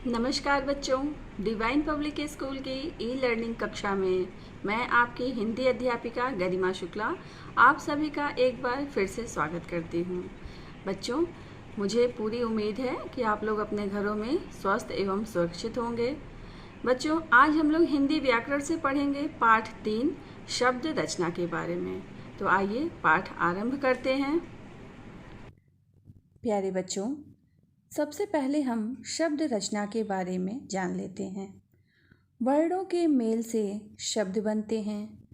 नमस्कार बच्चों, divine public school की ई लर्निंग कक्षा में मैं आपकी हिंदी अध्यापिका गरिमा शुक्ला आप सभी का एक बार फिर से स्वागत करती हूँ। बच्चों, मुझे पूरी उम्मीद है कि आप लोग अपने घरों में स्वस्थ एवं सुरक्षित होंगे। बच्चों, आज हम लोग हिंदी व्याकरण से पढ़ेंगे पाठ 3 शब्द रचना के बारे में। तो आइए पाठ आरंभ करते हैं। प्यारे बच्चों, सबसे पहले हम शब्द रचना के बारे में जान लेते हैं। वर्णों के मेल से शब्द बनते हैं।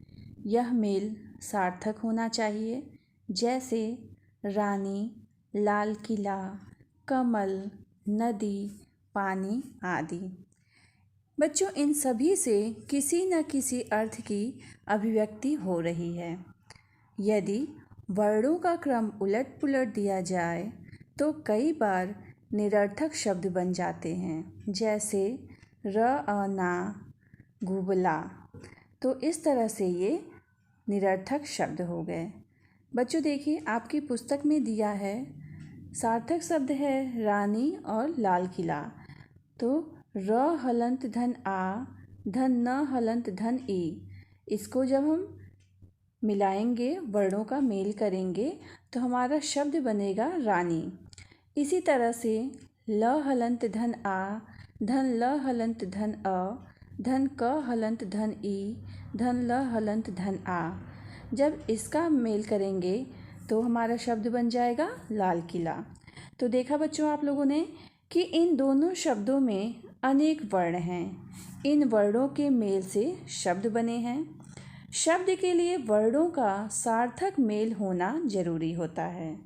यह मेल सार्थक होना चाहिए, जैसे रानी, लाल किला, कमल, नदी, पानी आदि। बच्चों, इन सभी से किसी न किसी अर्थ की अभिव्यक्ति हो रही है। यदि वर्णों का क्रम उलट पुलट दिया जाए तो कई बार निरर्थक शब्द बन जाते हैं, जैसे ना, गुबला। तो इस तरह से ये निरर्थक शब्द हो गए। बच्चों देखिए, आपकी पुस्तक में दिया है सार्थक शब्द है रानी और लाल किला। तो हलंत धन आ, धन न हलंत धन ई, इसको जब हम मिलाएंगे, वर्णों का मेल करेंगे, तो हमारा शब्द बनेगा रानी। इसी तरह से ल हलंत धन आ, धन ल हलंत धन अ, धन क हलंत धन ई, धन ल हलंत धन आ। जब इसका मेल करेंगे तो हमारा शब्द बन जाएगा लाल किला। तो देखा बच्चों आप लोगों ने कि इन दोनों शब्दों में अनेक वर्ण हैं। इन वर्णों के मेल से शब्द बने हैं। शब्द के लिए वर्णों का सार्थक मेल होना जरूरी होता है।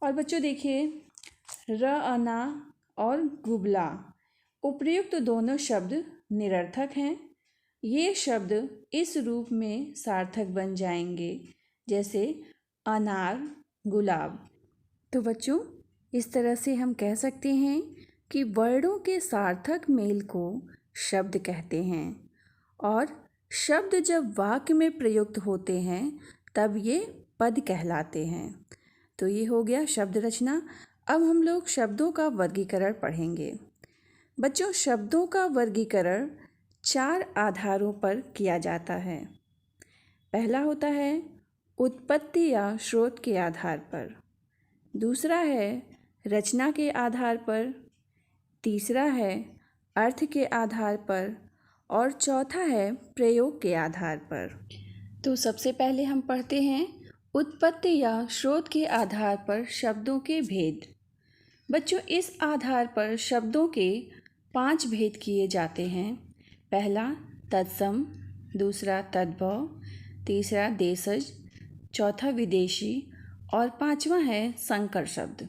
और बच्चों देखिए, रअना और गुबला उपर्युक्त दोनों शब्द निरर्थक हैं। ये शब्द इस रूप में सार्थक बन जाएंगे, जैसे अनार, गुलाब। तो बच्चों, इस तरह से हम कह सकते हैं कि वर्णों के सार्थक मेल को शब्द कहते हैं, और शब्द जब वाक्य में प्रयुक्त होते हैं तब ये पद कहलाते हैं। तो ये हो गया शब्द रचना। अब हम लोग शब्दों का वर्गीकरण पढ़ेंगे। बच्चों, शब्दों का वर्गीकरण 4 आधारों पर किया जाता है। पहला होता है उत्पत्ति या स्रोत के आधार पर, दूसरा है रचना के आधार पर, तीसरा है अर्थ के आधार पर, और चौथा है प्रयोग के आधार पर। तो सबसे पहले हम पढ़ते हैं उत्पत्ति या स्रोत के आधार पर शब्दों के भेद। बच्चों, इस आधार पर शब्दों के 5 भेद किए जाते हैं। पहला तत्सम, दूसरा तद्भव, तीसरा देशज, चौथा विदेशी, और 5वां है संकर शब्द।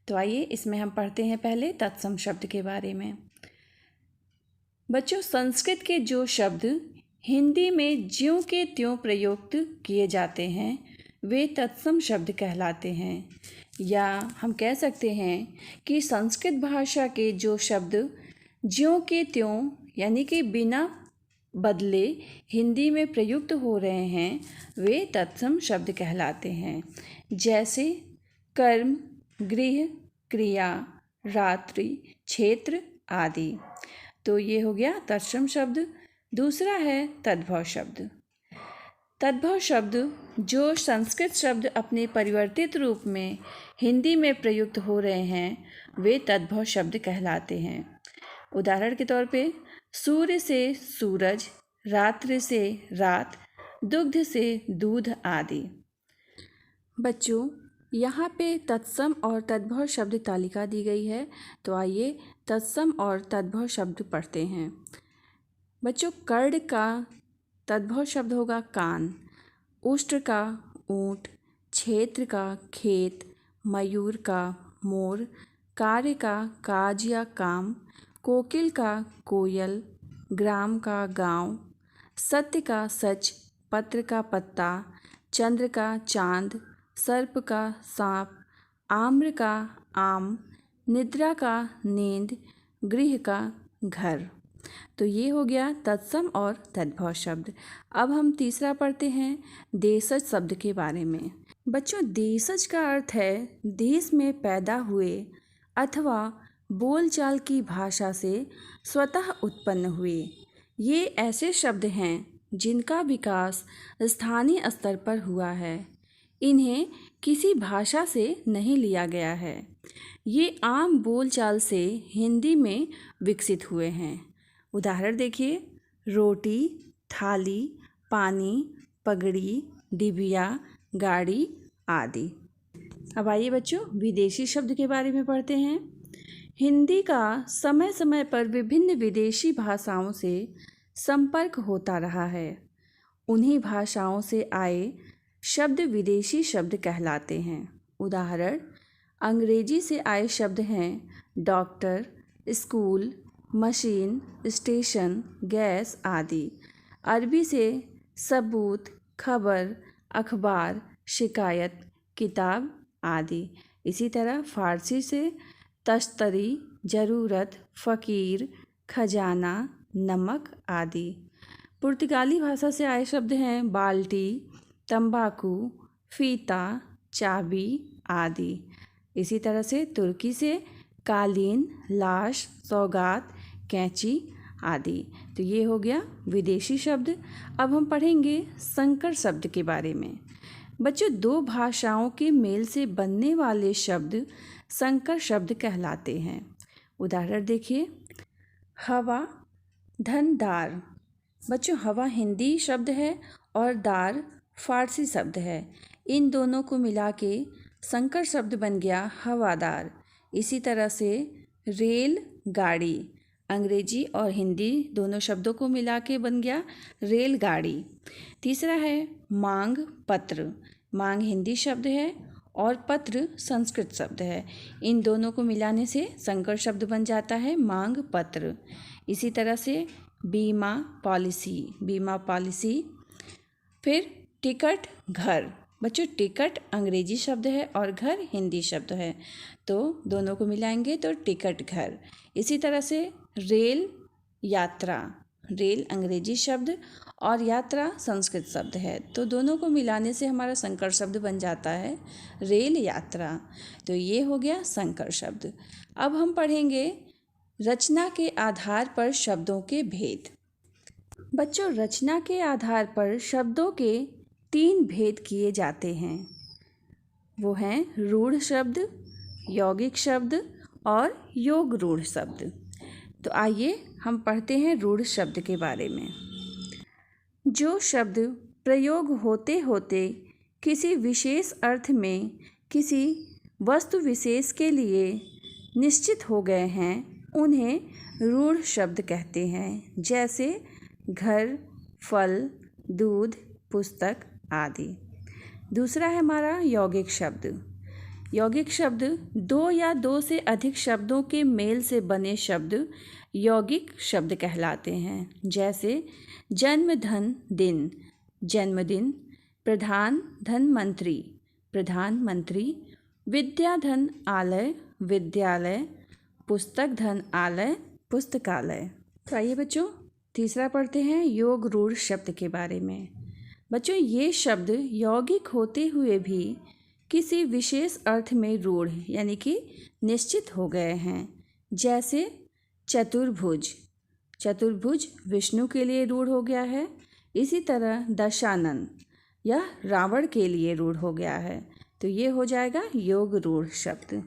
तो आइए इसमें हम पढ़ते हैं पहले तत्सम शब्द के बारे में। बच्चों, संस्कृत के जो शब्द हिंदी में ज्यों के त्यों प्रयुक्त किए जाते हैं वे तत्सम शब्द कहलाते हैं। या हम कह सकते हैं कि संस्कृत भाषा के जो शब्द ज्यों के त्यों यानी कि बिना बदले हिंदी में प्रयुक्त हो रहे हैं वे तत्सम शब्द कहलाते हैं, जैसे कर्म, गृह, क्रिया, रात्रि, क्षेत्र आदि। तो ये हो गया तत्सम शब्द। दूसरा है तद्भव शब्द। तद्भव शब्द जो संस्कृत शब्द अपने परिवर्तित रूप में हिंदी में प्रयुक्त हो रहे हैं वे तद्भव शब्द कहलाते हैं। उदाहरण के तौर पे सूर्य से सूरज, रात्रि से रात, दुग्ध से दूध आदि। बच्चों, यहाँ पे तत्सम और तद्भव शब्द तालिका दी गई है। तो आइए तत्सम और तद्भव शब्द पढ़ते हैं। बच्चों, कर्ण का तद्भव शब्द होगा कान, उष्ट्र का ऊँट, क्षेत्र का खेत, मयूर का मोर, कार्य का काज या काम, कोकिल का कोयल, ग्राम का गांव, सत्य का सच, पत्र का पत्ता, चंद्र का चांद, सर्प का सांप, आम्र का आम, निद्रा का नींद, गृह का घर। तो ये हो गया तत्सम और तद्भव शब्द। अब हम तीसरा पढ़ते हैं देशज शब्द के बारे में। बच्चों, देशज का अर्थ है देश में पैदा हुए अथवा बोलचाल की भाषा से स्वतः उत्पन्न हुए। ये ऐसे शब्द हैं जिनका विकास स्थानीय स्तर पर हुआ है। इन्हें किसी भाषा से नहीं लिया गया है। ये आम बोलचाल से हिंदी में विकसित हुए हैं। उदाहरण देखिए, रोटी, थाली, पानी, पगड़ी, डिबिया, गाड़ी आदि। अब आइए बच्चों, विदेशी शब्द के बारे में पढ़ते हैं। हिंदी का समय समय पर विभिन्न विदेशी भाषाओं से संपर्क होता रहा है। उन्हीं भाषाओं से आए शब्द विदेशी शब्द कहलाते हैं। उदाहरण, अंग्रेजी से आए शब्द हैं doctor, school, machine, station, gas आदि। अरबी से सबूत, खबर, अखबार, शिकायत, किताब आदि। इसी तरह फारसी से तश्तरी, ज़रूरत, फ़कीर, खजाना, नमक आदि। पुर्तगाली भाषा से आए शब्द हैं बाल्टी, तंबाकू, फीता, चाबी आदि। इसी तरह से तुर्की से कालीन, लाश, सौगात, कैंची आदि। तो ये हो गया विदेशी शब्द। अब हम पढ़ेंगे संकर शब्द के बारे में। बच्चों, दो भाषाओं के मेल से बनने वाले शब्द संकर शब्द कहलाते हैं। उदाहरण देखिए, हवा, धन, दार। बच्चों, हवा हिंदी शब्द है और दार फारसी शब्द है। इन दोनों को मिला के संकर शब्द बन गया हवादार। इसी तरह से रेल, गाड़ी, अंग्रेजी और हिंदी दोनों शब्दों को मिला के बन गया रेलगाड़ी। तीसरा है मांग, पत्र। मांग हिंदी शब्द है और पत्र संस्कृत शब्द है। इन दोनों को मिलाने से संकर शब्द बन जाता है मांग पत्र। इसी तरह से बीमा, पॉलिसी, बीमा पॉलिसी। फिर टिकट, घर। बच्चों, टिकट अंग्रेजी शब्द है और घर हिंदी शब्द है, तो दोनों को मिलाएंगे तो टिकट, घर। इसी तरह से रेल, यात्रा। रेल अंग्रेजी शब्द और यात्रा संस्कृत शब्द है, तो दोनों को मिलाने से हमारा संकर शब्द बन जाता है रेल यात्रा। तो ये हो गया संकर शब्द। अब हम पढ़ेंगे रचना के आधार पर शब्दों के भेद। बच्चों, रचना के आधार पर शब्दों के 3 भेद किए जाते हैं। वो हैं रूढ़ शब्द, यौगिक शब्द और योग रूढ़ शब्द। तो आइए हम पढ़ते हैं रूढ़ शब्द के बारे में। जो शब्द प्रयोग होते होते किसी विशेष अर्थ में किसी वस्तु विशेष के लिए निश्चित हो गए हैं, उन्हें रूढ़ शब्द कहते हैं। जैसे घर, फल, दूध, पुस्तक आदि। दूसरा है हमारा यौगिक शब्द। यौगिक शब्द 2 या 2 से अधिक शब्दों के मेल से बने शब्द यौगिक शब्द कहलाते हैं। जैसे जन्म, धन, दिन, जन्मदिन। प्रधान, धन, मंत्री, प्रधानमंत्री। विद्या, धन, आलय, विद्यालय। पुस्तक, धन, आलय, पुस्तकालय। तो आइए बच्चों, तीसरा पढ़ते हैं योग रूढ़ शब्द के बारे में। बच्चों, ये शब्द यौगिक होते हुए भी किसी विशेष अर्थ में रूढ़ यानी कि निश्चित हो गए हैं। जैसे चतुर्भुज। चतुर्भुज विष्णु के लिए रूढ़ हो गया है। इसी तरह दशानन, यह रावण के लिए रूढ़ हो गया है। तो ये हो जाएगा योग रूढ़ शब्द।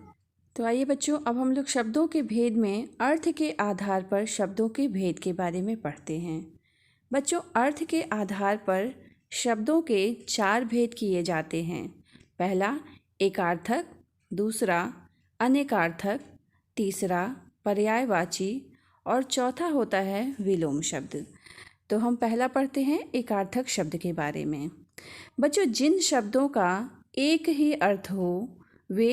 तो आइए बच्चों, अब हम लोग शब्दों के भेद में अर्थ के आधार पर शब्दों के भेद के बारे में पढ़ते हैं। बच्चों, अर्थ के आधार पर शब्दों के 4 भेद किए जाते हैं। पहला एकार्थक, दूसरा अनेकार्थक, तीसरा पर्यायवाची और चौथा होता है विलोम शब्द। तो हम पहला पढ़ते हैं एकार्थक शब्द के बारे में। बच्चों, जिन शब्दों का एक ही अर्थ हो वे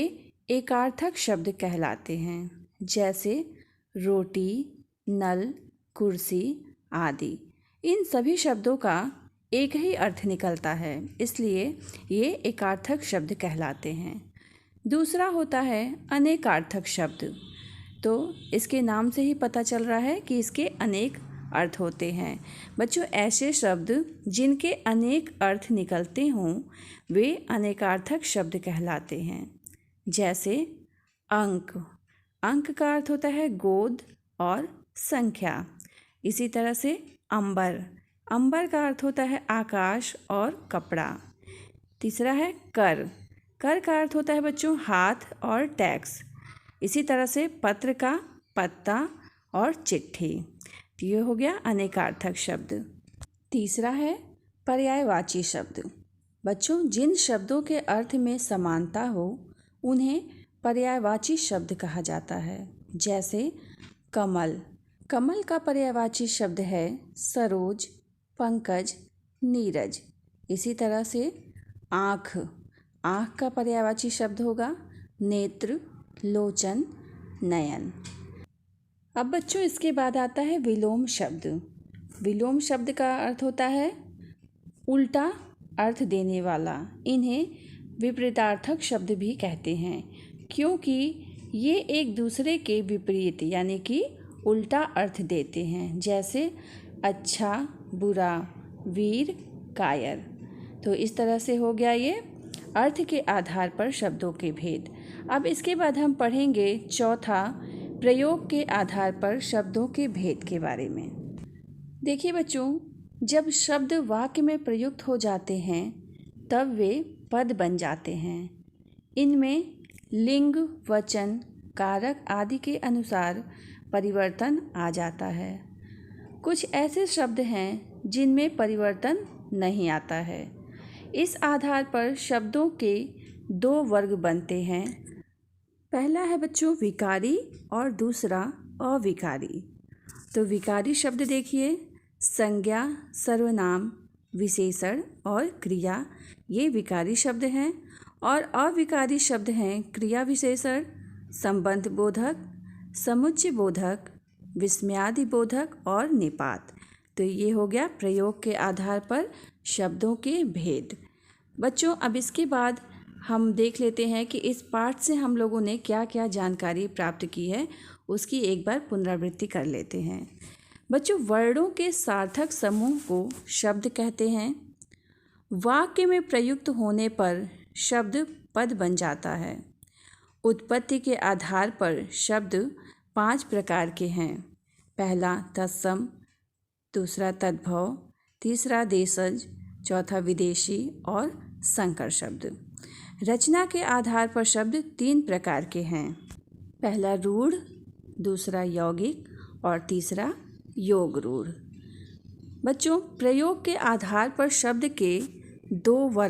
एकार्थक शब्द कहलाते हैं। जैसे रोटी, नल, कुर्सी आदि। इन सभी शब्दों का एक ही अर्थ निकलता है, इसलिए ये एकार्थक शब्द कहलाते हैं। दूसरा होता है अनेकार्थक शब्द। तो इसके नाम से ही पता चल रहा है कि इसके अनेक अर्थ होते हैं। बच्चों, ऐसे शब्द जिनके अनेक अर्थ निकलते हों वे अनेकार्थक शब्द कहलाते हैं। जैसे अंक, अंक का अर्थ होता है गोद और संख्या। इसी तरह से अंबर, अंबर का अर्थ होता है आकाश और कपड़ा। तीसरा है कर, कर का अर्थ होता है बच्चों हाथ और टैक्स। इसी तरह से पत्र का पत्ता और चिट्ठी। ये हो गया अनेकार्थक शब्द। तीसरा है पर्यायवाची शब्द। बच्चों, जिन शब्दों के अर्थ में समानता हो उन्हें पर्यायवाची शब्द कहा जाता है। जैसे कमल, कमल का पर्यायवाची शब्द है सरोज, पंकज, नीरज। इसी तरह से आँख, आँख का पर्यायवाची शब्द होगा नेत्र, लोचन, नयन। अब बच्चों इसके बाद आता है विलोम शब्द। विलोम शब्द का अर्थ होता है उल्टा अर्थ देने वाला। इन्हें विपरीतार्थक शब्द भी कहते हैं क्योंकि ये एक दूसरे के विपरीत यानी कि उल्टा अर्थ देते हैं। जैसे अच्छा, बुरा, वीर, कायर। तो इस तरह से हो गया ये अर्थ के आधार पर शब्दों के भेद। अब इसके बाद हम पढ़ेंगे चौथा प्रयोग के आधार पर शब्दों के भेद के बारे में। देखिए बच्चों, जब शब्द वाक्य में प्रयुक्त हो जाते हैं तब वे पद बन जाते हैं। इनमें लिंग, वचन, कारक आदि के अनुसार परिवर्तन आ जाता है। कुछ ऐसे शब्द हैं जिनमें परिवर्तन नहीं आता है। इस आधार पर शब्दों के दो वर्ग बनते हैं। पहला है बच्चों विकारी और दूसरा अविकारी। तो विकारी शब्द देखिए, संज्ञा, सर्वनाम, विशेषण और क्रिया, ये विकारी शब्द हैं। और अविकारी शब्द हैं क्रिया विशेषण, संबंध बोधक, समुच्चय बोधक, विस्मयादि बोधक और निपात। तो ये हो गया प्रयोग के आधार पर शब्दों के भेद। बच्चों, अब इसके बाद हम देख लेते हैं कि इस पाठ से हम लोगों ने क्या क्या जानकारी प्राप्त की है, उसकी एक बार पुनरावृत्ति कर लेते हैं। बच्चों, वर्णों के सार्थक समूह को शब्द कहते हैं। वाक्य में प्रयुक्त होने पर शब्द पद बन जाता है। उत्पत्ति के आधार पर शब्द 5 प्रकार के हैं। पहला तत्सम, दूसरा तद्भव, तीसरा देशज, चौथा विदेशी और संकर शब्द। रचना के आधार पर शब्द 3 प्रकार के हैं। पहला रूढ़, दूसरा यौगिक और तीसरा योग रूढ़। बच्चों, प्रयोग के आधार पर शब्द के 2 वर्ग